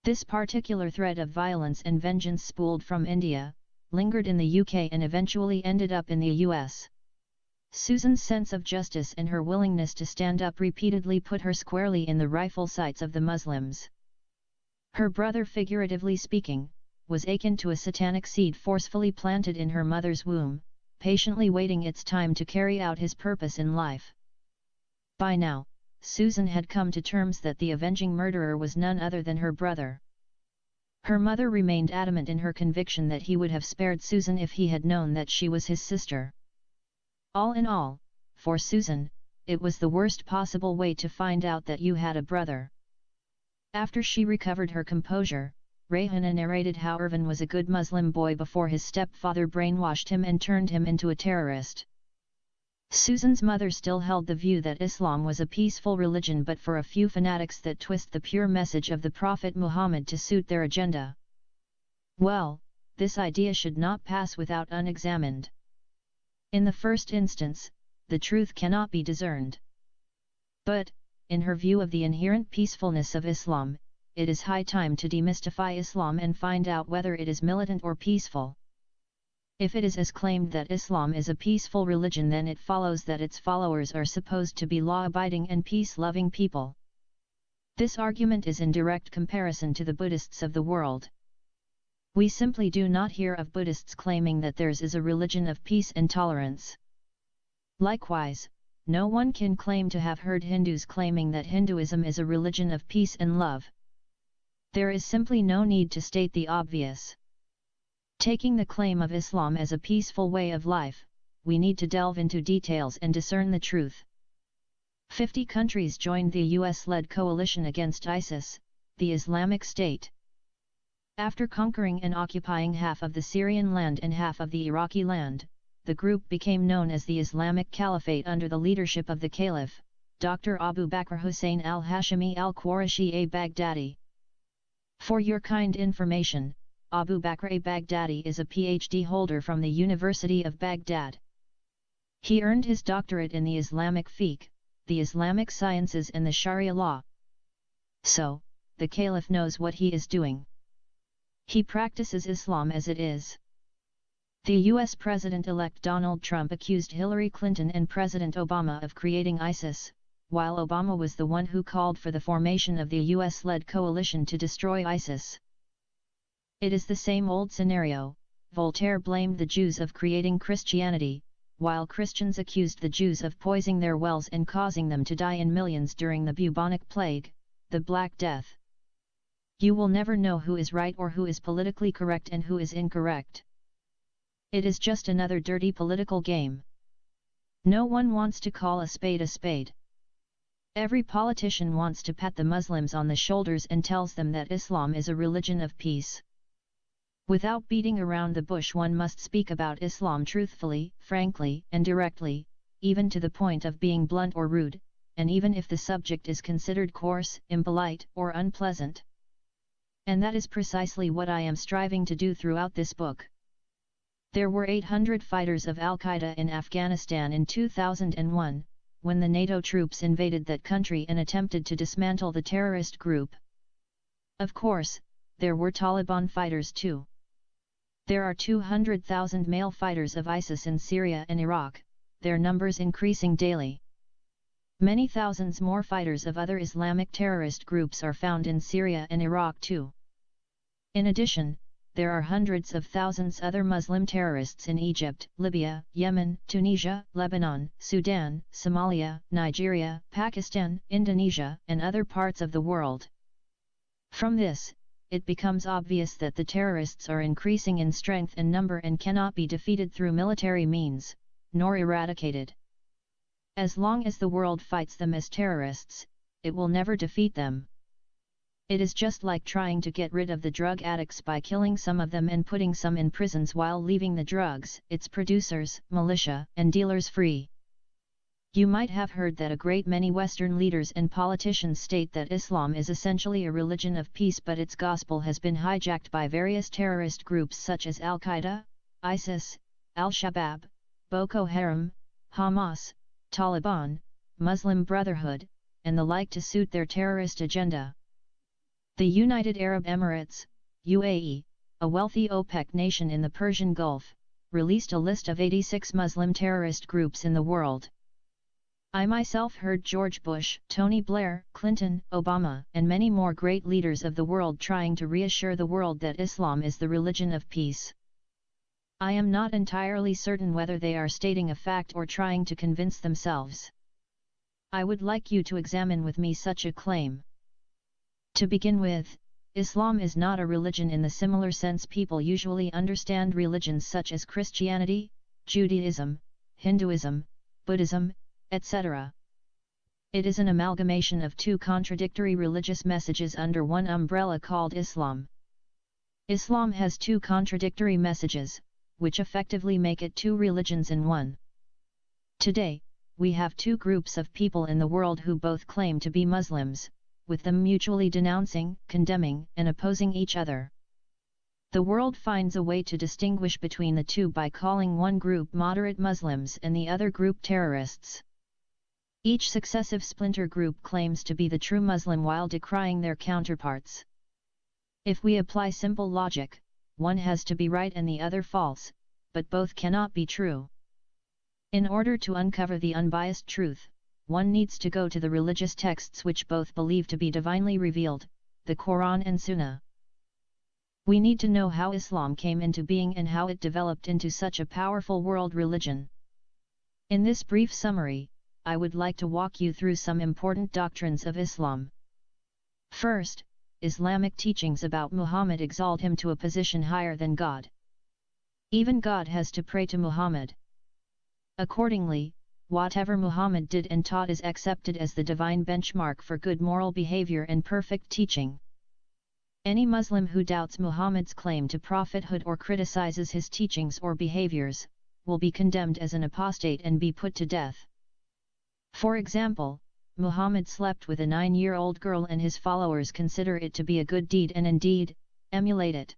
This particular thread of violence and vengeance spooled from India, lingered in the UK and eventually ended up in the US. Susan's sense of justice and her willingness to stand up repeatedly put her squarely in the rifle sights of the Muslims. Her brother, figuratively speaking, was akin to a satanic seed forcefully planted in her mother's womb, patiently waiting its time to carry out his purpose in life. By now, Susan had come to terms that the avenging murderer was none other than her brother. Her mother remained adamant in her conviction that he would have spared Susan if he had known that she was his sister. All in all, for Susan, it was the worst possible way to find out that you had a brother. After she recovered her composure, Rehana narrated how Irvin was a good Muslim boy before his stepfather brainwashed him and turned him into a terrorist. Susan's mother still held the view that Islam was a peaceful religion but for a few fanatics that twist the pure message of the Prophet Muhammad to suit their agenda. Well, this idea should not pass without unexamined. In the first instance, the truth cannot be discerned. But, in her view of the inherent peacefulness of Islam, it is high time to demystify Islam and find out whether it is militant or peaceful. If it is as claimed that Islam is a peaceful religion, then it follows that its followers are supposed to be law-abiding and peace-loving people. This argument is in direct comparison to the Buddhists of the world. We simply do not hear of Buddhists claiming that theirs is a religion of peace and tolerance. Likewise, no one can claim to have heard Hindus claiming that Hinduism is a religion of peace and love. There is simply no need to state the obvious. Taking the claim of Islam as a peaceful way of life, we need to delve into details and discern the truth. 50 countries joined the US-led coalition against ISIS, the Islamic State. After conquering and occupying half of the Syrian land and half of the Iraqi land, the group became known as the Islamic Caliphate under the leadership of the Caliph, Dr. Abu Bakr Hussein al-Hashimi al-Qurashi a-Baghdadi. For your kind information, Abu Bakr a-Baghdadi is a PhD holder from the University of Baghdad. He earned his doctorate in the Islamic fiqh, the Islamic sciences and the Sharia law. So, the Caliph knows what he is doing. He practices Islam as it is. The US President-elect Donald Trump accused Hillary Clinton and President Obama of creating ISIS, while Obama was the one who called for the formation of the US-led coalition to destroy ISIS. It is the same old scenario. Voltaire blamed the Jews of creating Christianity, while Christians accused the Jews of poisoning their wells and causing them to die in millions during the bubonic plague, the Black Death. You will never know who is right or who is politically correct and who is incorrect. It is just another dirty political game. No one wants to call a spade a spade. Every politician wants to pat the Muslims on the shoulders and tells them that Islam is a religion of peace. Without beating around the bush, one must speak about Islam truthfully, frankly, and directly, even to the point of being blunt or rude, and even if the subject is considered coarse, impolite, or unpleasant. And that is precisely what I am striving to do throughout this book. There were 800 fighters of Al-Qaeda in Afghanistan in 2001, when the NATO troops invaded that country and attempted to dismantle the terrorist group. Of course, there were Taliban fighters too. There are 200,000 male fighters of ISIS in Syria and Iraq, their numbers increasing daily. Many thousands more fighters of other Islamic terrorist groups are found in Syria and Iraq too. In addition, there are hundreds of thousands other Muslim terrorists in Egypt, Libya, Yemen, Tunisia, Lebanon, Sudan, Somalia, Nigeria, Pakistan, Indonesia, and other parts of the world. From this, it becomes obvious that the terrorists are increasing in strength and number and cannot be defeated through military means, nor eradicated. As long as the world fights them as terrorists, it will never defeat them. It is just like trying to get rid of the drug addicts by killing some of them and putting some in prisons while leaving the drugs, its producers, militia, and dealers free. You might have heard that a great many Western leaders and politicians state that Islam is essentially a religion of peace, but its gospel has been hijacked by various terrorist groups such as Al-Qaeda, ISIS, Al-Shabaab, Boko Haram, Hamas, Taliban, Muslim Brotherhood, and the like to suit their terrorist agenda. The United Arab Emirates, UAE, a wealthy OPEC nation in the Persian Gulf, released a list of 86 Muslim terrorist groups in the world. I myself heard George Bush, Tony Blair, Clinton, Obama, and many more great leaders of the world trying to reassure the world that Islam is the religion of peace. I am not entirely certain whether they are stating a fact or trying to convince themselves. I would like you to examine with me such a claim. To begin with, Islam is not a religion in the similar sense people usually understand religions such as Christianity, Judaism, Hinduism, Buddhism, etc. It is an amalgamation of two contradictory religious messages under one umbrella called Islam. Islam has two contradictory messages, which effectively make it two religions in one. Today, we have two groups of people in the world who both claim to be Muslims, with them mutually denouncing, condemning, and opposing each other. The world finds a way to distinguish between the two by calling one group moderate Muslims and the other group terrorists. Each successive splinter group claims to be the true Muslim while decrying their counterparts. If we apply simple logic, one has to be right and the other false, but both cannot be true. In order to uncover the unbiased truth, one needs to go to the religious texts which both believe to be divinely revealed, the Quran and Sunnah. We need to know how Islam came into being and how it developed into such a powerful world religion. In this brief summary, I would like to walk you through some important doctrines of Islam. First, Islamic teachings about Muhammad exalt him to a position higher than God. Even God has to pray to Muhammad. Accordingly, whatever Muhammad did and taught is accepted as the divine benchmark for good moral behavior and perfect teaching. Any Muslim who doubts Muhammad's claim to prophethood or criticizes his teachings or behaviors, will be condemned as an apostate and be put to death. For example, Muhammad slept with a 9-year-old girl and his followers consider it to be a good deed and indeed, emulate it.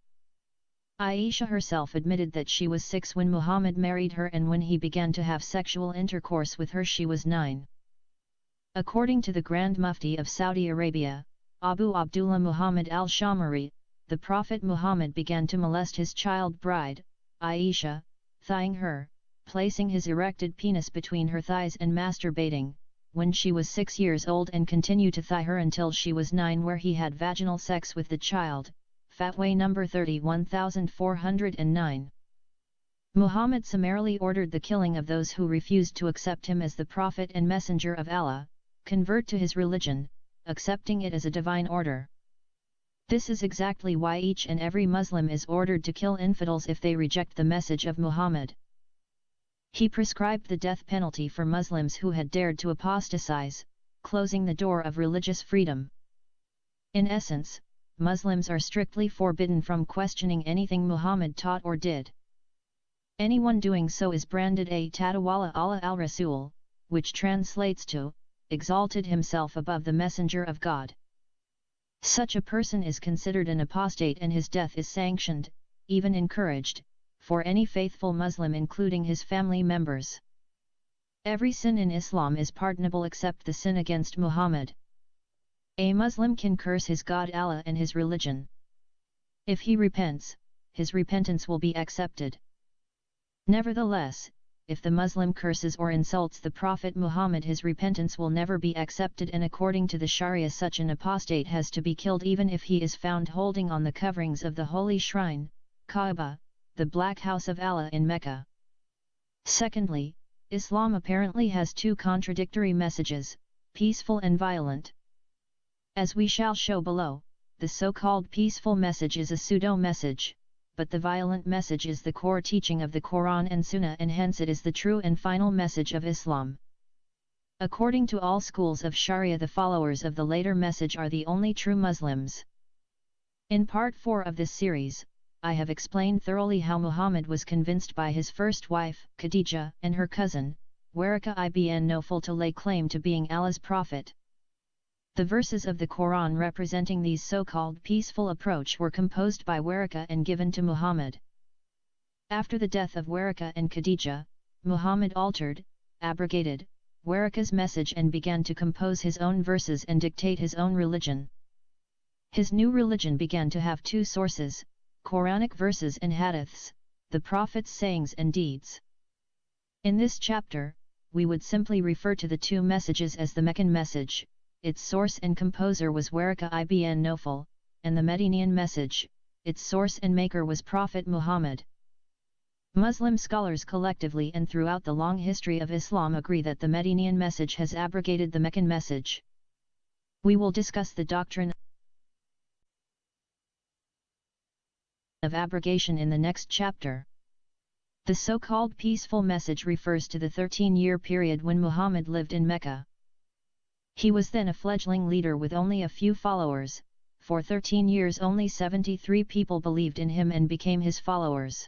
Aisha herself admitted that she was 6 when Muhammad married her and when he began to have sexual intercourse with her she was 9. According to the Grand Mufti of Saudi Arabia, Abu Abdullah Muhammad al-Shamari, the Prophet Muhammad began to molest his child bride, Aisha, thighing her, placing his erected penis between her thighs and masturbating, when she was 6 years old and continued to thigh her until she was 9 where he had vaginal sex with the child, Fatwa number 31409. Muhammad summarily ordered the killing of those who refused to accept him as the prophet and messenger of Allah, convert to his religion, accepting it as a divine order. This is exactly why each and every Muslim is ordered to kill infidels if they reject the message of Muhammad. He prescribed the death penalty for Muslims who had dared to apostatize, closing the door of religious freedom. In essence, Muslims are strictly forbidden from questioning anything Muhammad taught or did. Anyone doing so is branded a Tadawala Allah al-Rasul, which translates to, exalted himself above the messenger of God. Such a person is considered an apostate and his death is sanctioned, even encouraged, for any faithful Muslim including his family members. Every sin in Islam is pardonable except the sin against Muhammad. A Muslim can curse his God Allah and his religion. If he repents, his repentance will be accepted. Nevertheless, if the Muslim curses or insults the Prophet Muhammad his repentance will never be accepted and according to the Sharia such an apostate has to be killed even if he is found holding on the coverings of the holy shrine, Kaaba, the Black House of Allah in Mecca. Secondly, Islam apparently has two contradictory messages, peaceful and violent. As we shall show below, the so-called peaceful message is a pseudo-message, but the violent message is the core teaching of the Quran and Sunnah and hence it is the true and final message of Islam. According to all schools of Sharia the followers of the later message are the only true Muslims. In part 4 of this series, I have explained thoroughly how Muhammad was convinced by his first wife, Khadija, and her cousin, Waraka ibn Nawfal to lay claim to being Allah's prophet. The verses of the Quran representing these so-called peaceful approach were composed by Waraka and given to Muhammad. After the death of Waraka and Khadija, Muhammad altered, abrogated, Waraka's message and began to compose his own verses and dictate his own religion. His new religion began to have two sources, Quranic verses and hadiths, the Prophet's sayings and deeds. In this chapter, we would simply refer to the two messages as the Meccan message, its source and composer was Waraka ibn Nawfal, and the Medinian message, its source and maker was Prophet Muhammad. Muslim scholars collectively and throughout the long history of Islam agree that the Medinian message has abrogated the Meccan message. We will discuss the doctrine of abrogation in the next chapter. The so-called peaceful message refers to the 13-year period when Muhammad lived in Mecca. He was then a fledgling leader with only a few followers. For 13 years only 73 people believed in him and became his followers.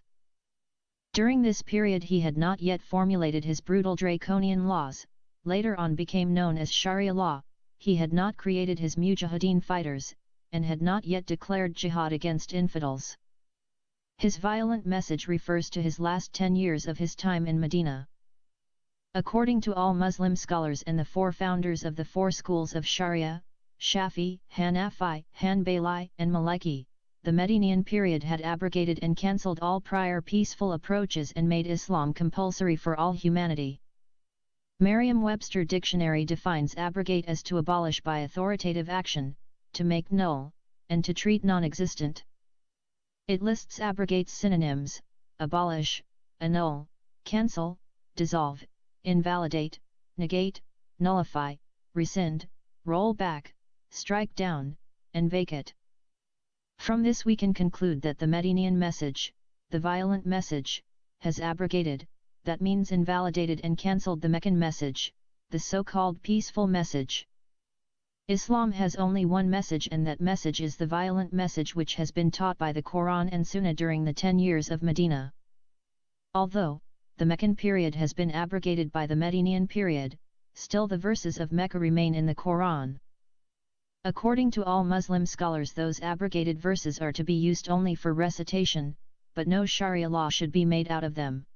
During this period he had not yet formulated his brutal draconian laws, later on became known as Sharia law, he had not created his mujahideen fighters, and had not yet declared jihad against infidels. His violent message refers to his last 10 years of his time in Medina. According to all Muslim scholars and the four founders of the four schools of Sharia, Shafi, Hanafi, Hanbali, and Maliki, the Medinian period had abrogated and cancelled all prior peaceful approaches and made Islam compulsory for all humanity. Merriam-Webster Dictionary defines abrogate as to abolish by authoritative action, to make null, and to treat non-existent. It lists abrogate's synonyms: abolish, annul, cancel, dissolve, invalidate, negate, nullify, rescind, roll back, strike down, and vacate. From this we can conclude that the Medinian message, the violent message, has abrogated, that means invalidated and cancelled the Meccan message, the so-called peaceful message. Islam has only one message, and that message is the violent message which has been taught by the Quran and Sunnah during the 10 years of Medina. Although the Meccan period has been abrogated by the Medinian period, still the verses of Mecca remain in the Quran. According to all Muslim scholars, those abrogated verses are to be used only for recitation, but no Sharia law should be made out of them.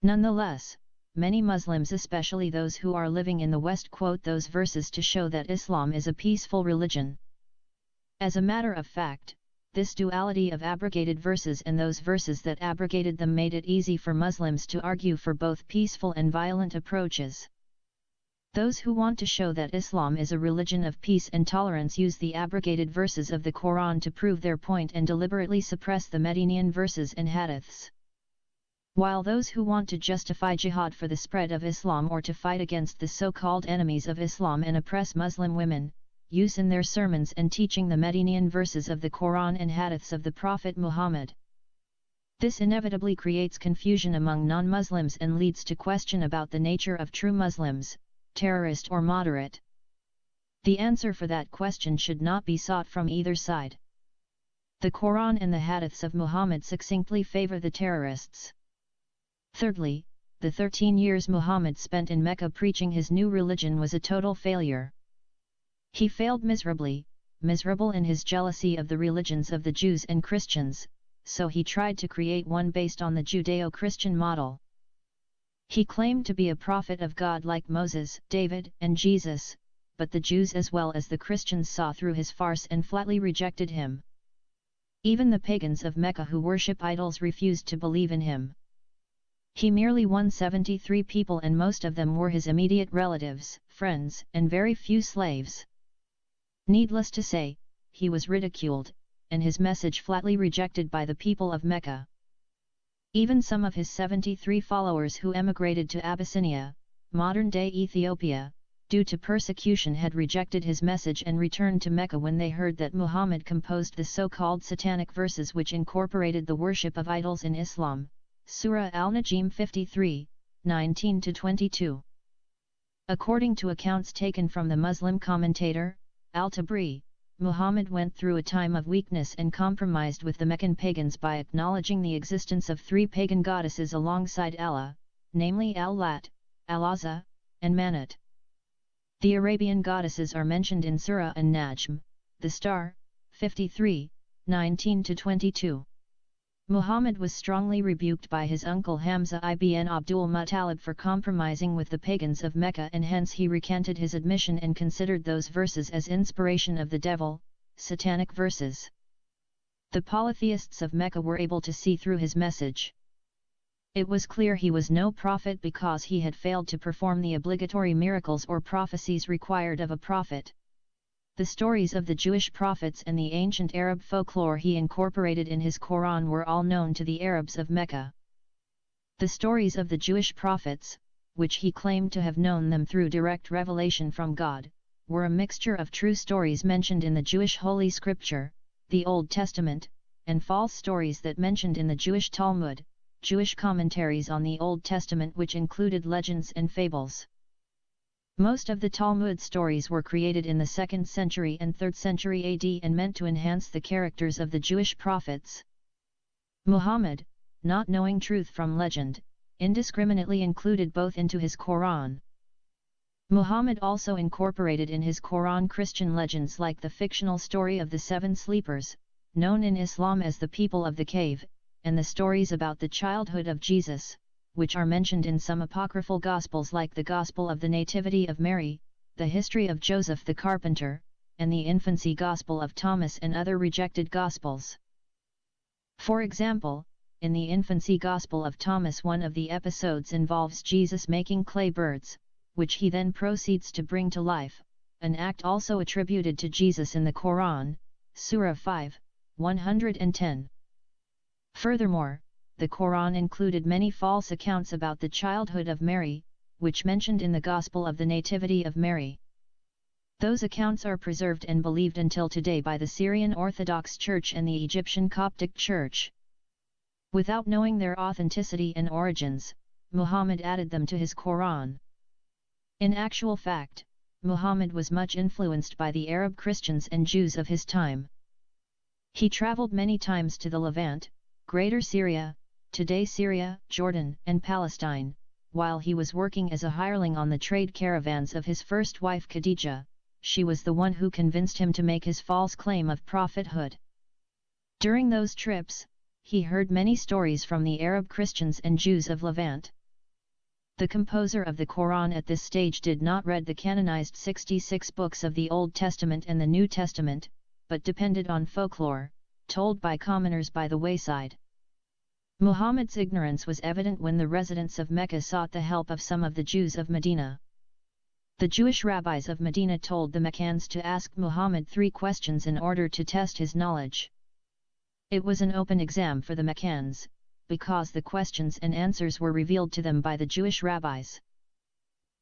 Nonetheless, many Muslims, especially those who are living in the West, quote those verses to show that Islam is a peaceful religion. As a matter of fact, this duality of abrogated verses and those verses that abrogated them made it easy for Muslims to argue for both peaceful and violent approaches. Those who want to show that Islam is a religion of peace and tolerance use the abrogated verses of the Quran to prove their point and deliberately suppress the Medinian verses and hadiths. While those who want to justify jihad for the spread of Islam or to fight against the so-called enemies of Islam and oppress Muslim women, use in their sermons and teaching the Medinian verses of the Quran and hadiths of the Prophet Muhammad. This inevitably creates confusion among non-Muslims and leads to question about the nature of true Muslims, terrorist or moderate. The answer for that question should not be sought from either side. The Quran and the hadiths of Muhammad succinctly favor the terrorists. Thirdly, the 13 years Muhammad spent in Mecca preaching his new religion was a total failure. He failed miserably, miserable in his jealousy of the religions of the Jews and Christians, so he tried to create one based on the Judeo-Christian model. He claimed to be a prophet of God like Moses, David, and Jesus, but the Jews as well as the Christians saw through his farce and flatly rejected him. Even the pagans of Mecca who worship idols refused to believe in him. He merely won 73 people, and most of them were his immediate relatives, friends, and very few slaves. Needless to say, he was ridiculed, and his message flatly rejected by the people of Mecca. Even some of his 73 followers who emigrated to Abyssinia, modern-day Ethiopia, due to persecution had rejected his message and returned to Mecca when they heard that Muhammad composed the so-called satanic verses which incorporated the worship of idols in Islam, Surah Al-Najm 53, 19-22. According to accounts taken from the Muslim commentator, Al-Tabri, Muhammad went through a time of weakness and compromised with the Meccan pagans by acknowledging the existence of three pagan goddesses alongside Allah, namely Al-Lat, Al-Uzza, and Manat. The Arabian goddesses are mentioned in Surah An-Najm, the Star, 53, 19-22. Muhammad was strongly rebuked by his uncle Hamza ibn Abdul Muttalib for compromising with the pagans of Mecca, and hence he recanted his admission and considered those verses as inspiration of the devil, satanic verses. The polytheists of Mecca were able to see through his message. It was clear he was no prophet because he had failed to perform the obligatory miracles or prophecies required of a prophet. The stories of the Jewish prophets and the ancient Arab folklore he incorporated in his Quran were all known to the Arabs of Mecca. The stories of the Jewish prophets, which he claimed to have known them through direct revelation from God, were a mixture of true stories mentioned in the Jewish Holy Scripture, the Old Testament, and false stories that mentioned in the Jewish Talmud, Jewish commentaries on the Old Testament which included legends and fables. Most of the Talmud stories were created in the 2nd century and 3rd century AD and meant to enhance the characters of the Jewish prophets. Muhammad, not knowing truth from legend, indiscriminately included both into his Quran. Muhammad also incorporated in his Quran Christian legends like the fictional story of the 7 sleepers, known in Islam as the people of the cave, and the stories about the childhood of Jesus, which are mentioned in some apocryphal Gospels like the Gospel of the Nativity of Mary, the history of Joseph the Carpenter, and the infancy Gospel of Thomas and other rejected Gospels. For example, in the infancy Gospel of Thomas one of the episodes involves Jesus making clay birds, which he then proceeds to bring to life, an act also attributed to Jesus in the Quran, Surah 5, 110. Furthermore, the Quran included many false accounts about the childhood of Mary, which mentioned in the Gospel of the Nativity of Mary. Those accounts are preserved and believed until today by the Syrian Orthodox Church and the Egyptian Coptic Church. Without knowing their authenticity and origins, Muhammad added them to his Quran. In actual fact, Muhammad was much influenced by the Arab Christians and Jews of his time. He traveled many times to the Levant, Greater Syria, today Syria, Jordan, and Palestine, while he was working as a hireling on the trade caravans of his first wife Khadijah. She was the one who convinced him to make his false claim of prophethood. During those trips, he heard many stories from the Arab Christians and Jews of Levant. The composer of the Quran at this stage did not read the canonized 66 books of the Old Testament and the New Testament, but depended on folklore, told by commoners by the wayside. Muhammad's ignorance was evident when the residents of Mecca sought the help of some of the Jews of Medina. The Jewish rabbis of Medina told the Meccans to ask Muhammad 3 questions in order to test his knowledge. It was an open exam for the Meccans, because the questions and answers were revealed to them by the Jewish rabbis.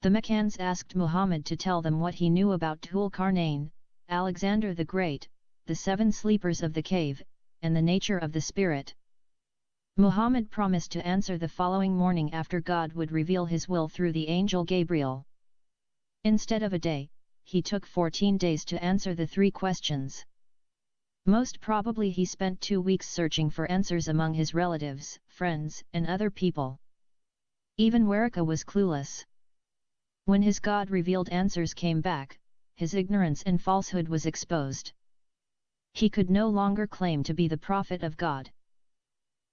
The Meccans asked Muhammad to tell them what he knew about Dhul-Qarnayn, Alexander the Great, the 7 sleepers of the cave, and the nature of the spirit. Muhammad promised to answer the following morning after God would reveal his will through the angel Gabriel. Instead of a day, he took 14 days to answer the 3 questions. Most probably he spent 2 weeks searching for answers among his relatives, friends, and other people. Even Waraka was clueless. When his God-revealed answers came back, his ignorance and falsehood was exposed. He could no longer claim to be the prophet of God.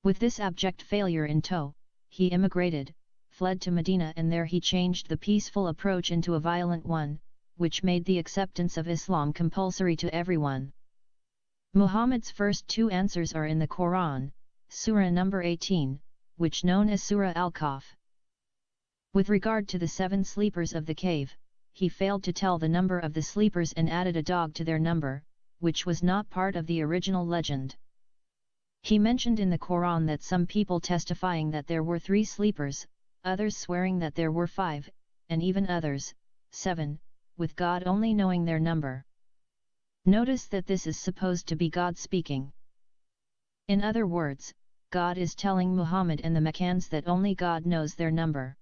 With this abject failure in tow, he immigrated, fled to Medina, and there he changed the peaceful approach into a violent one, which made the acceptance of Islam compulsory to everyone. Muhammad's first 2 answers are in the Quran, Surah number 18, which known as Surah Al-Kahf. With regard to the 7 sleepers of the cave, he failed to tell the number of the sleepers and added a dog to their number, which was not part of the original legend. He mentioned in the Quran that some people testifying that there were 3 sleepers, others swearing that there were 5, and even others, 7, with God only knowing their number. Notice that this is supposed to be God speaking. In other words, God is telling Muhammad and the Meccans that only God knows their number.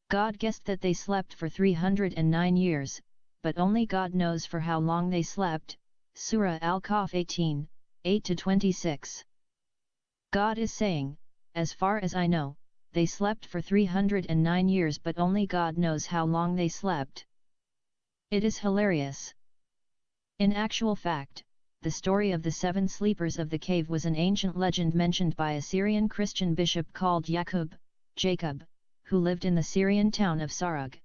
God guessed that they slept for 309 years, but only God knows for how long they slept. Surah Al-Kahf 18, 8-26. God is saying, as far as I know, they slept for 309 years, but only God knows how long they slept. It is hilarious. In actual fact, the story of the 7 sleepers of the cave was an ancient legend mentioned by a Syrian Christian bishop called Jacob, who lived in the Syrian town of Sarug.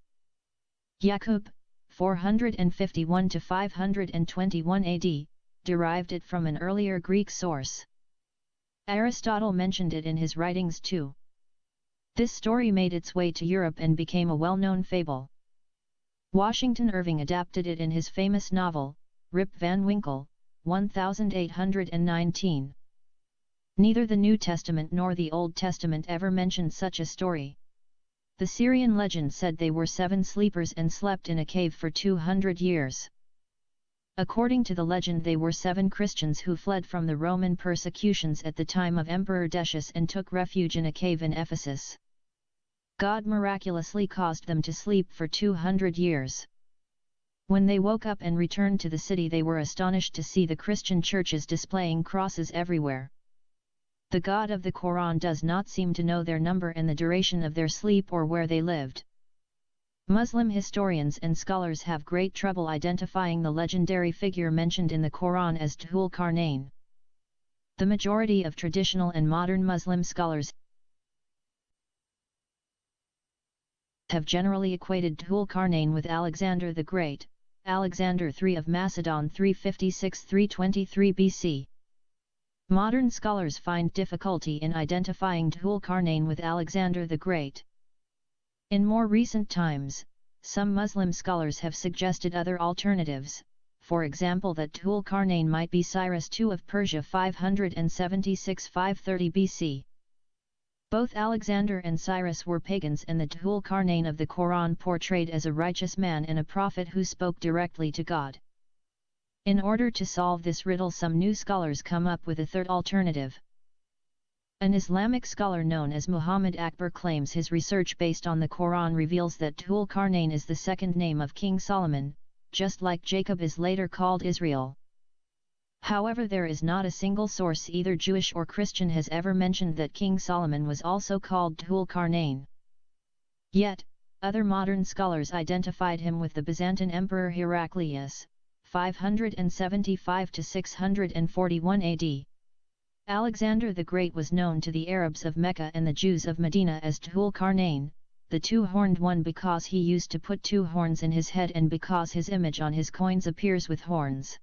Jacob, 451 to 521 AD, derived it from an earlier Greek source. Aristotle mentioned it in his writings too. This story made its way to Europe and became a well-known fable. Washington Irving adapted it in his famous novel, Rip Van Winkle, 1819. Neither the New Testament nor the Old Testament ever mentioned such a story. The Syrian legend said they were 7 sleepers and slept in a cave for 200 years. According to the legend, they were 7 Christians who fled from the Roman persecutions at the time of Emperor Decius and took refuge in a cave in Ephesus. God miraculously caused them to sleep for 200 years. When they woke up and returned to the city, they were astonished to see the Christian churches displaying crosses everywhere. The God of the Quran does not seem to know their number and the duration of their sleep or where they lived. Muslim historians and scholars have great trouble identifying the legendary figure mentioned in the Quran as Dhul Qarnayn. The majority of traditional and modern Muslim scholars have generally equated Dhul Qarnayn with Alexander the Great, Alexander III of Macedon 356–323 BC. Modern scholars find difficulty in identifying Dhul Qarnayn with Alexander the Great. In more recent times, some Muslim scholars have suggested other alternatives, for example that Dhul Qarnayn might be Cyrus II of Persia 576–530 BC. Both Alexander and Cyrus were pagans, and the Dhul Qarnayn of the Quran portrayed as a righteous man and a prophet who spoke directly to God. In order to solve this riddle, some new scholars come up with a third alternative. An Islamic scholar known as Muhammad Akbar claims his research based on the Quran reveals that Dhul Qarnayn is the second name of King Solomon, just like Jacob is later called Israel. However, there is not a single source, either Jewish or Christian, has ever mentioned that King Solomon was also called Dhul Qarnayn. Yet, other modern scholars identified him with the Byzantine Emperor Heraclius, 575–641 AD. Alexander the Great was known to the Arabs of Mecca and the Jews of Medina as Dhul Qarnayn, the two-horned one, because he used to put 2 horns in his head and because his image on his coins appears with horns.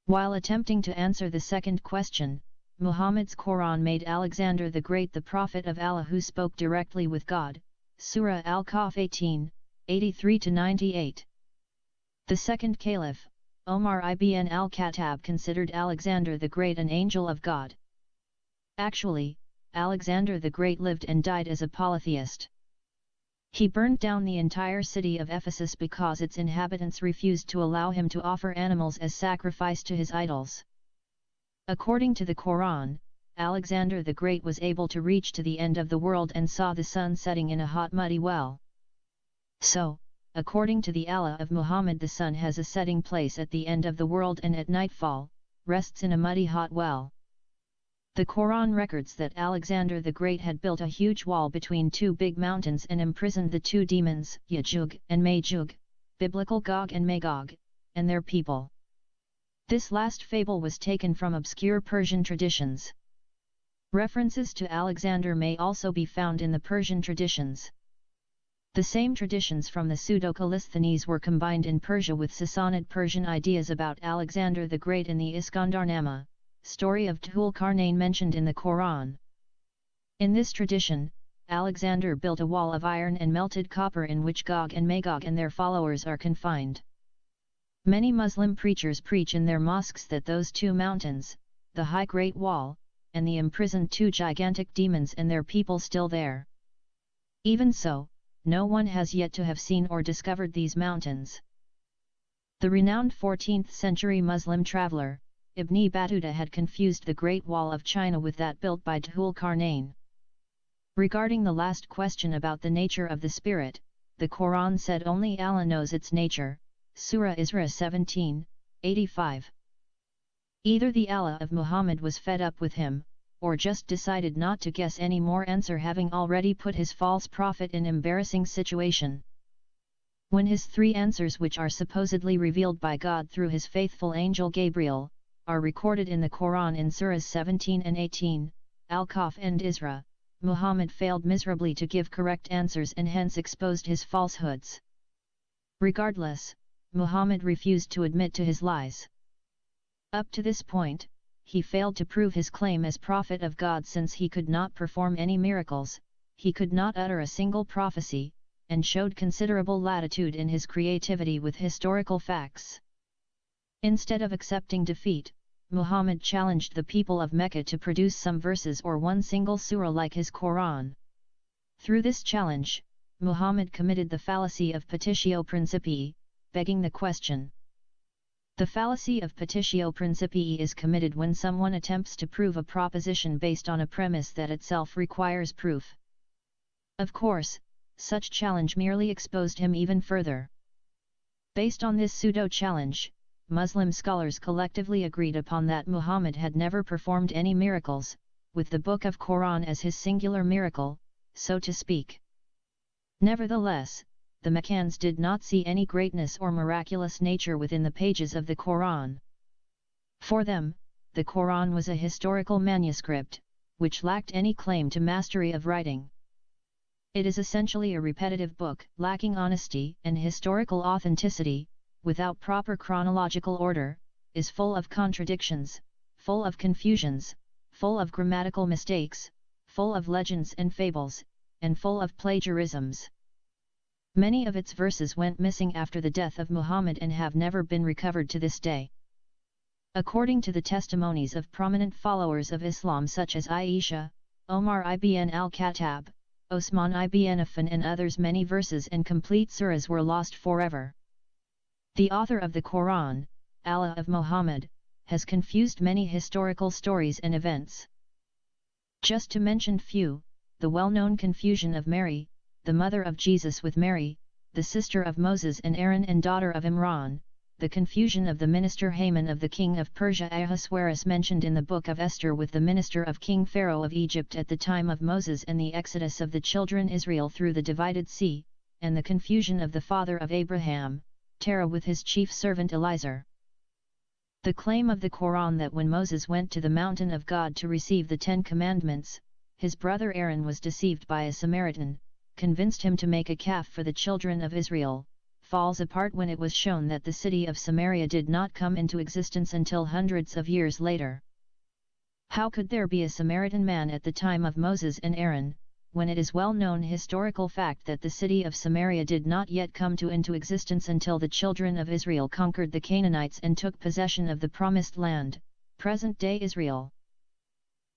While attempting to answer the second question, Muhammad's Quran made Alexander the Great the prophet of Allah who spoke directly with God, Surah Al-Kahf 18, 83–98. The second caliph, Omar ibn al-Khattab, considered Alexander the Great an angel of God. Actually, Alexander the Great lived and died as a polytheist. He burned down the entire city of Ephesus because its inhabitants refused to allow him to offer animals as sacrifice to his idols. According to the Quran, Alexander the Great was able to reach to the end of the world and saw the sun setting in a hot muddy well. So, according to the Allah of Muhammad, the sun has a setting place at the end of the world and at nightfall, rests in a muddy hot well. The Quran records that Alexander the Great had built a huge wall between 2 big mountains and imprisoned the 2 demons, Ya'juj and Ma'juj, biblical Gog and Magog, and their people. This last fable was taken from obscure Persian traditions. References to Alexander may also be found in the Persian traditions. The same traditions from the Pseudo-Callisthenes were combined in Persia with Sassanid Persian ideas about Alexander the Great in the Iskandarnama, story of Dhul Qarnayn mentioned in the Quran. In this tradition, Alexander built a wall of iron and melted copper in which Gog and Magog and their followers are confined. Many Muslim preachers preach in their mosques that those 2 mountains, the High Great Wall, and the imprisoned 2 gigantic demons and their people still there. Even so, no one has yet to have seen or discovered these mountains. The renowned 14th-century Muslim traveller, Ibn Battuta, had confused the Great Wall of China with that built by Dhul Qarnayn. Regarding the last question about the nature of the spirit, the Quran said only Allah knows its nature, Surah Isra 17, 85. Either the Allah of Muhammad was fed up with him, or just decided not to guess any more, answer having already put his false prophet in embarrassing situation. When his 3 answers, which are supposedly revealed by God through his faithful angel Gabriel, are recorded in the Quran in Surahs 17 and 18, Al-Kahf and Isra, Muhammad failed miserably to give correct answers and hence exposed his falsehoods. Regardless, Muhammad refused to admit to his lies. Up to this point, he failed to prove his claim as prophet of God since he could not perform any miracles, he could not utter a single prophecy, and showed considerable latitude in his creativity with historical facts. Instead of accepting defeat, Muhammad challenged the people of Mecca to produce some verses or one single surah like his Quran. Through this challenge, Muhammad committed the fallacy of petitio principii, begging the question. The fallacy of petitio principii is committed when someone attempts to prove a proposition based on a premise that itself requires proof. Of course, such challenge merely exposed him even further. Based on this pseudo-challenge, Muslim scholars collectively agreed upon that Muhammad had never performed any miracles, with the Book of Quran as his singular miracle, so to speak. Nevertheless, the Meccans did not see any greatness or miraculous nature within the pages of the Quran. For them, the Quran was a historical manuscript, which lacked any claim to mastery of writing. It is essentially a repetitive book, lacking honesty and historical authenticity, without proper chronological order, is full of contradictions, full of confusions, full of grammatical mistakes, full of legends and fables, and full of plagiarisms. Many of its verses went missing after the death of Muhammad and have never been recovered to this day. According to the testimonies of prominent followers of Islam such as Aisha, Omar ibn al-Khattab, Osman ibn Affan and others, many verses and complete surahs were lost forever. The author of the Quran, Allah of Muhammad, has confused many historical stories and events. Just to mention few, the well-known confusion of Mary, the mother of Jesus, with Mary, the sister of Moses and Aaron and daughter of Imran, the confusion of the minister Haman of the king of Persia Ahasuerus mentioned in the book of Esther with the minister of King Pharaoh of Egypt at the time of Moses, and the exodus of the children Israel through the divided sea, and the confusion of the father of Abraham, Terah, with his chief servant Eliezer. The claim of the Quran that when Moses went to the mountain of God to receive the 10 Commandments, his brother Aaron was deceived by a Samaritan, convinced him to make a calf for the children of Israel, falls apart when it was shown that the city of Samaria did not come into existence until hundreds of years later. How could there be a Samaritan man at the time of Moses and Aaron, when it is well-known historical fact that the city of Samaria did not yet come into existence until the children of Israel conquered the Canaanites and took possession of the Promised Land, present-day Israel?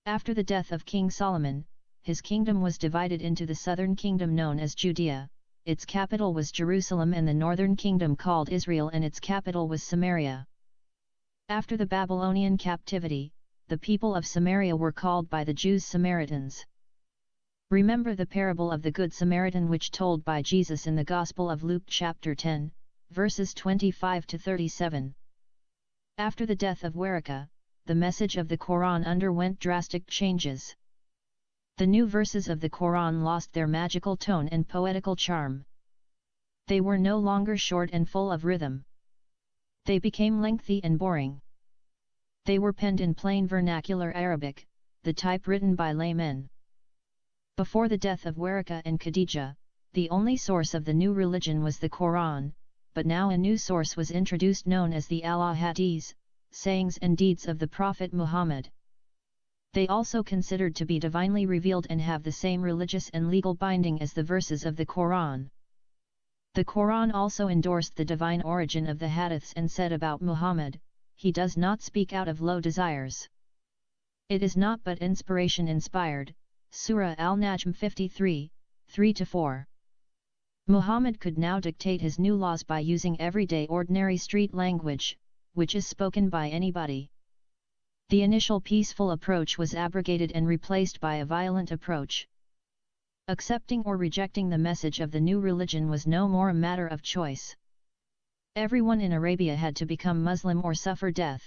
After the death of King Solomon, his kingdom was divided into the southern kingdom known as Judea, its capital was Jerusalem, and the northern kingdom called Israel, and its capital was Samaria. After the Babylonian captivity, the people of Samaria were called by the Jews Samaritans. Remember the parable of the Good Samaritan which told by Jesus in the Gospel of Luke chapter 10, verses 25 to 37. After the death of Waraka, the message of the Quran underwent drastic changes. The new verses of the Quran lost their magical tone and poetical charm. They were no longer short and full of rhythm. They became lengthy and boring. They were penned in plain vernacular Arabic, the type written by laymen. Before the death of Waraka and Khadijah, the only source of the new religion was the Quran, but now a new source was introduced known as the al-Ahadith, sayings and deeds of the Prophet Muhammad. They also considered to be divinely revealed and have the same religious and legal binding as the verses of the Quran. The Quran also endorsed the divine origin of the hadiths and said about Muhammad, he does not speak out of low desires. It is not but inspiration inspired, Surah Al-Najm 53, 3-4. Muhammad could now dictate his new laws by using everyday ordinary street language, which is spoken by anybody. The initial peaceful approach was abrogated and replaced by a violent approach. Accepting or rejecting the message of the new religion was no more a matter of choice. Everyone in Arabia had to become Muslim or suffer death.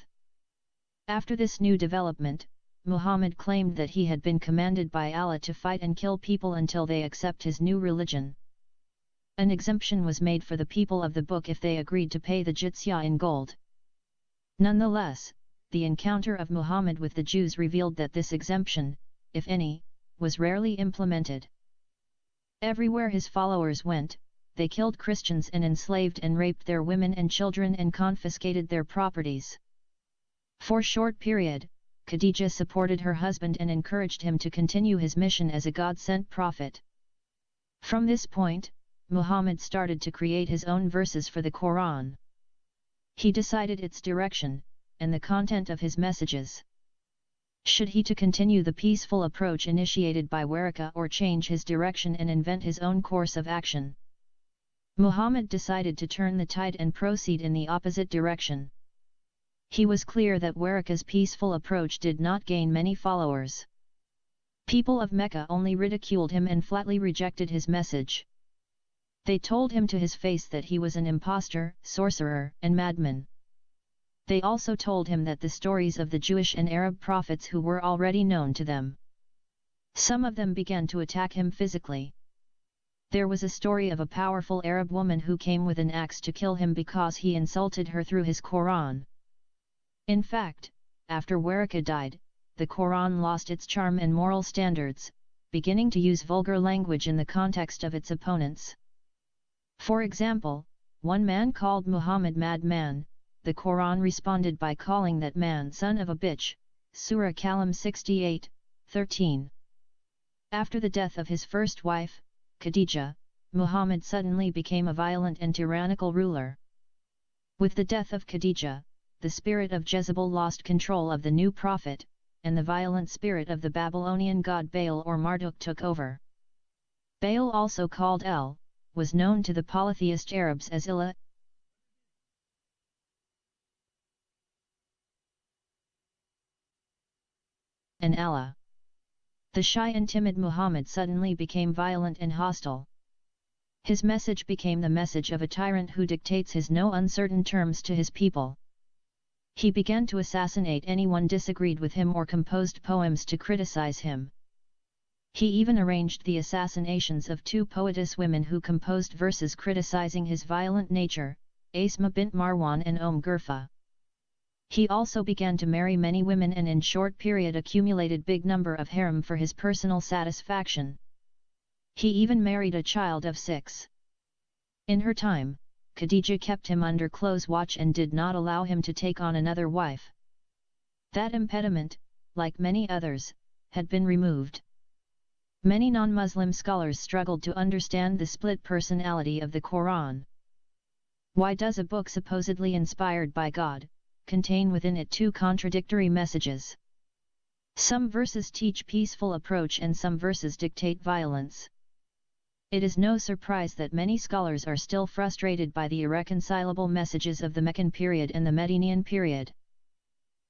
After this new development, Muhammad claimed that he had been commanded by Allah to fight and kill people until they accept his new religion. An exemption was made for the people of the book if they agreed to pay the jizya in gold. Nonetheless, the encounter of Muhammad with the Jews revealed that this exemption, if any, was rarely implemented. Everywhere his followers went, they killed Christians and enslaved and raped their women and children and confiscated their properties. For a short period, Khadija supported her husband and encouraged him to continue his mission as a God-sent prophet. From this point, Muhammad started to create his own verses for the Quran. He decided its direction, and the content of his messages. Should he to continue the peaceful approach initiated by Waraka or change his direction and invent his own course of action? Muhammad decided to turn the tide and proceed in the opposite direction. He was clear that Waraka's peaceful approach did not gain many followers. People of Mecca only ridiculed him and flatly rejected his message. They told him to his face that he was an impostor, sorcerer, and madman. They also told him that the stories of the Jewish and Arab prophets who were already known to them. Some of them began to attack him physically. There was a story of a powerful Arab woman who came with an axe to kill him because he insulted her through his Quran. In fact, after Waraka died, the Quran lost its charm and moral standards, beginning to use vulgar language in the context of its opponents. For example, one man called Muhammad madman. The Quran responded by calling that man son of a bitch, Surah Kalam 68:13. After the death of his first wife, Khadija, Muhammad suddenly became a violent and tyrannical ruler. With the death of Khadija, the spirit of Jezebel lost control of the new prophet, and the violent spirit of the Babylonian god Baal or Marduk took over. Baal, also called El, was known to the polytheist Arabs as Ilah, and Allah. The shy and timid Muhammad suddenly became violent and hostile. His message became the message of a tyrant who dictates his no uncertain terms to his people. He began to assassinate anyone disagreed with him or composed poems to criticize him. He even arranged the assassinations of two poetess women who composed verses criticizing his violent nature, Asma bint Marwan and Gurfa. He also began to marry many women and in short period accumulated big number of harem for his personal satisfaction. He even married a child of 6. In her time, Khadija kept him under close watch and did not allow him to take on another wife. That impediment, like many others, had been removed. Many non-Muslim scholars struggled to understand the split personality of the Quran. Why does a book supposedly inspired by God contain within it two contradictory messages? Some verses teach peaceful approach and some verses dictate violence. It is no surprise that many scholars are still frustrated by the irreconcilable messages of the Meccan period and the Medinian period.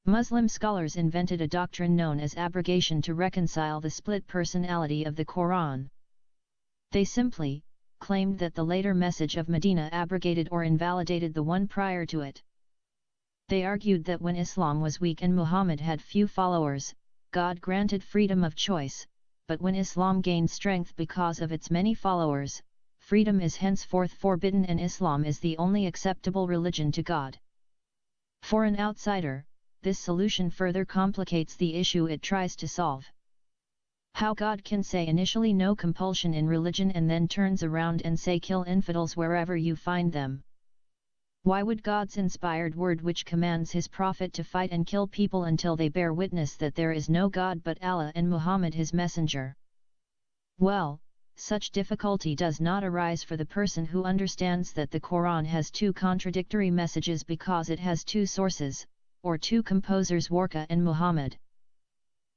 Muslim scholars invented a doctrine known as abrogation to reconcile the split personality of the Quran. They simply claimed that the later message of Medina abrogated or invalidated the one prior to it. They argued that when Islam was weak and Muhammad had few followers, God granted freedom of choice, but when Islam gained strength because of its many followers, freedom is henceforth forbidden and Islam is the only acceptable religion to God. For an outsider, this solution further complicates the issue it tries to solve. How God can say initially no compulsion in religion and then turns around and say kill infidels wherever you find them? Why would God's inspired word which commands his prophet to fight and kill people until they bear witness that there is no God but Allah and Muhammad his messenger? Well, such difficulty does not arise for the person who understands that the Quran has two contradictory messages because it has two sources, or two composers, Waraka and Muhammad.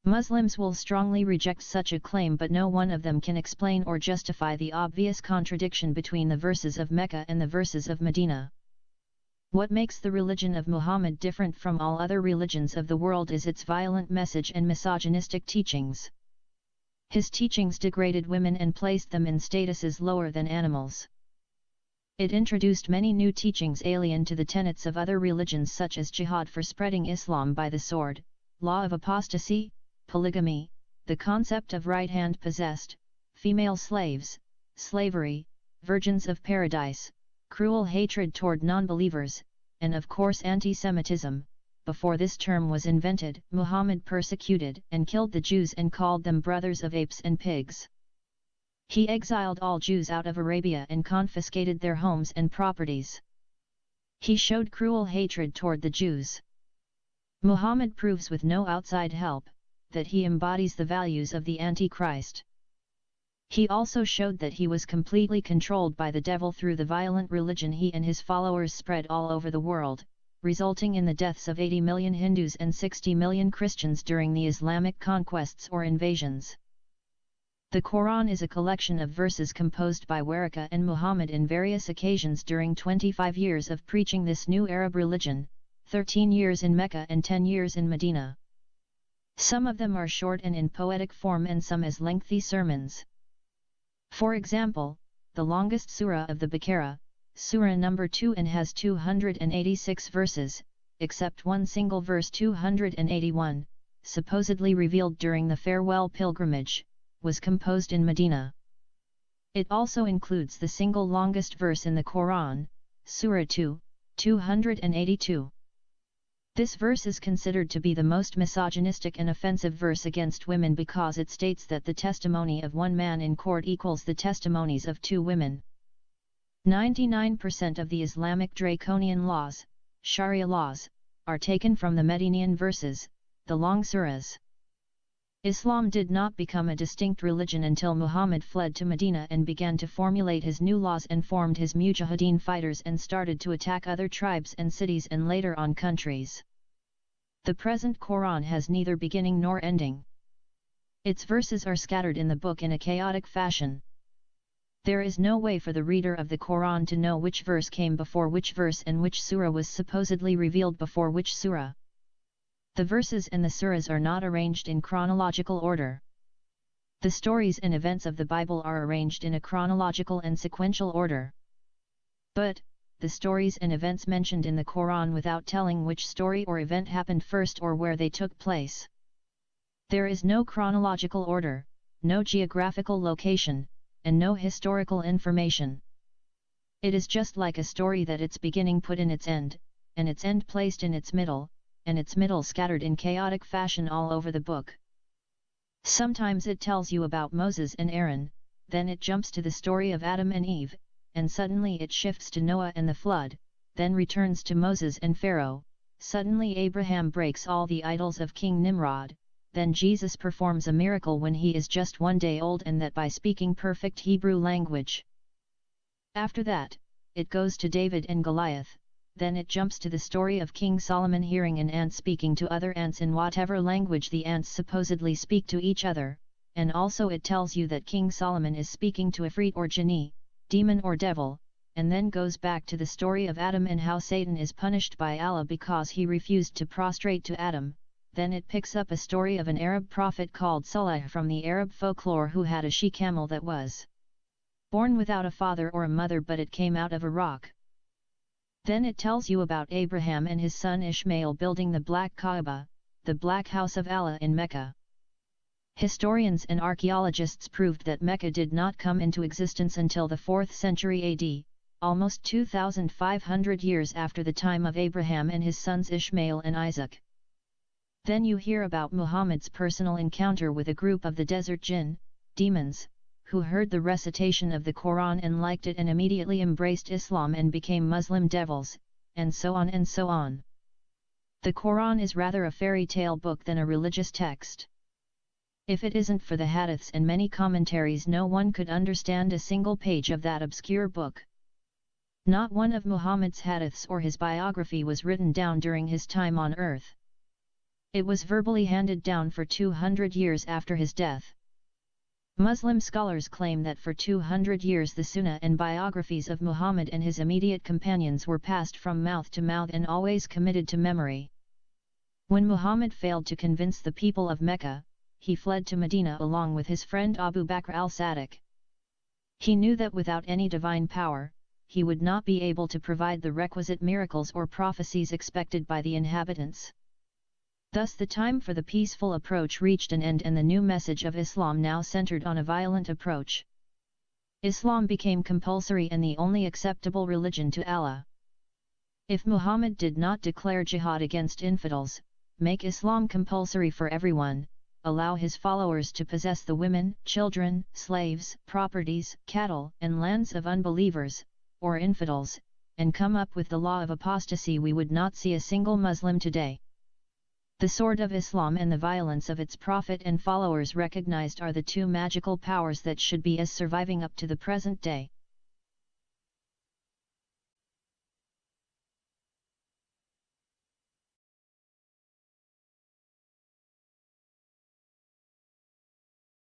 Muslims will strongly reject such a claim, but no one of them can explain or justify the obvious contradiction between the verses of Mecca and the verses of Medina. What makes the religion of Muhammad different from all other religions of the world is its violent message and misogynistic teachings. His teachings degraded women and placed them in statuses lower than animals. It introduced many new teachings alien to the tenets of other religions such as jihad for spreading Islam by the sword, law of apostasy, polygamy, the concept of right hand possessed, female slaves, slavery, virgins of paradise, cruel hatred toward non-believers, and of course anti-Semitism. Before this term was invented, Muhammad persecuted and killed the Jews and called them brothers of apes and pigs. He exiled all Jews out of Arabia and confiscated their homes and properties. He showed cruel hatred toward the Jews. Muhammad proves with no outside help, that he embodies the values of the Antichrist. He also showed that he was completely controlled by the devil through the violent religion he and his followers spread all over the world, resulting in the deaths of 80 million Hindus and 60 million Christians during the Islamic conquests or invasions. The Quran is a collection of verses composed by Waraka and Muhammad in various occasions during 25 years of preaching this new Arab religion, 13 years in Mecca and 10 years in Medina. Some of them are short and in poetic form and some as lengthy sermons. For example, the longest surah of the Baqarah, surah number 2, and has 286 verses, except one single verse 281, supposedly revealed during the farewell pilgrimage, was composed in Medina. It also includes the single longest verse in the Quran, Surah 2, 282. This verse is considered to be the most misogynistic and offensive verse against women because it states that the testimony of one man in court equals the testimonies of two women. 99% of the Islamic draconian laws, Sharia laws, are taken from the Medinian verses, the long surahs. Islam did not become a distinct religion until Muhammad fled to Medina and began to formulate his new laws and formed his mujahideen fighters and started to attack other tribes and cities and later on countries. The present Quran has neither beginning nor ending. Its verses are scattered in the book in a chaotic fashion. There is no way for the reader of the Quran to know which verse came before which verse and which surah was supposedly revealed before which surah. The verses and the surahs are not arranged in chronological order. The stories and events of the Bible are arranged in a chronological and sequential order. But, the stories and events mentioned in the Quran without telling which story or event happened first or where they took place. There is no chronological order, no geographical location, and no historical information. It is just like a story that its beginning put in its end, and its end placed in its middle, and its middle scattered in chaotic fashion all over the book. Sometimes it tells you about Moses and Aaron, then it jumps to the story of Adam and Eve, and suddenly it shifts to Noah and the flood, then returns to Moses and Pharaoh, suddenly Abraham breaks all the idols of King Nimrod, then Jesus performs a miracle when he is just 1 day old and that by speaking perfect Hebrew language. After that, it goes to David and Goliath. Then it jumps to the story of King Solomon hearing an ant speaking to other ants in whatever language the ants supposedly speak to each other, and also it tells you that King Solomon is speaking to Ifrit or Jinni, demon or devil, and then goes back to the story of Adam and how Satan is punished by Allah because he refused to prostrate to Adam. Then it picks up a story of an Arab prophet called Salih from the Arab folklore who had a she-camel that was born without a father or a mother but it came out of a rock. Then it tells you about Abraham and his son Ishmael building the Black Kaaba, the Black House of Allah in Mecca. Historians and archaeologists proved that Mecca did not come into existence until the 4th century AD, almost 2,500 years after the time of Abraham and his sons Ishmael and Isaac. Then you hear about Muhammad's personal encounter with a group of the desert jinn, demons, who heard the recitation of the Quran and liked it and immediately embraced Islam and became Muslim devils, and so on and so on. The Quran is rather a fairy tale book than a religious text. If it isn't for the hadiths and many commentaries, no one could understand a single page of that obscure book. Not one of Muhammad's hadiths or his biography was written down during his time on earth. It was verbally handed down for 200 years after his death. Muslim scholars claim that for 200 years the Sunnah and biographies of Muhammad and his immediate companions were passed from mouth to mouth and always committed to memory. When Muhammad failed to convince the people of Mecca, he fled to Medina along with his friend Abu Bakr al-Sadiq. He knew that without any divine power, he would not be able to provide the requisite miracles or prophecies expected by the inhabitants. Thus the time for the peaceful approach reached an end and the new message of Islam now centered on a violent approach. Islam became compulsory and the only acceptable religion to Allah. If Muhammad did not declare jihad against infidels, make Islam compulsory for everyone, allow his followers to possess the women, children, slaves, properties, cattle, and lands of unbelievers, or infidels, and come up with the law of apostasy, we would not see a single Muslim today. The sword of Islam and the violence of its prophet and followers recognized are the two magical powers that should be as surviving up to the present day.